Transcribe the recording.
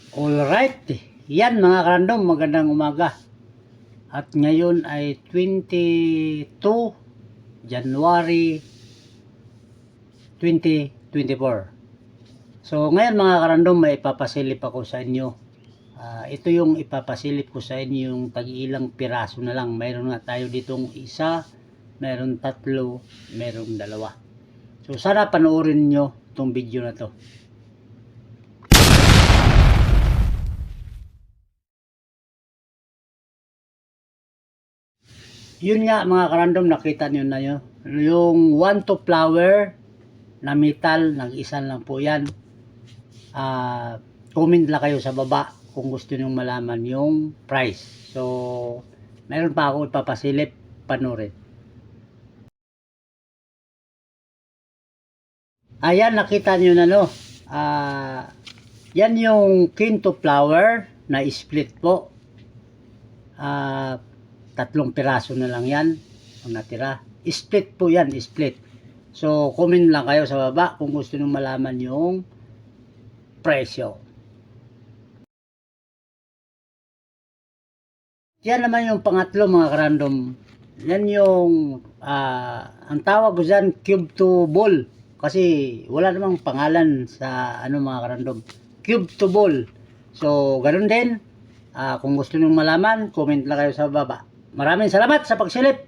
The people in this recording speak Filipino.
Alright, yan mga karandom, magandang umaga. At ngayon ay 22 January 2024. So ngayon mga karandom, may ipapasilip ako sa inyo. Ito yung ipapasilip ko sa inyo, yung tag-ilang piraso na lang. Mayroon nga tayo ditong isa, mayroon tatlo, mayroon dalawa. So sana panoorin nyo itong video na to. Yun nga mga karandom, nakita nyo na yun. Yung 1 to flower na metal, nag-isa lang po yan. Comment lang kayo sa baba kung gusto nyo malaman yung price. So, meron pa ako ipapasilip, panurin. Ayan, nakita nyo na no. Yan yung king to flower na split po. Tatlong piraso na lang yan ang natira. Split po yan, split. So, comment lang kayo sa baba kung gusto nyo malaman yung presyo. Yan naman yung pangatlo mga karandom. Yan yung, ang tawag ko dyan, cube to ball. Kasi wala namang pangalan sa mga karandom. Cube to ball. So, ganun din. Kung gusto nyo malaman, comment lang kayo sa baba. Maraming salamat sa pagsilip.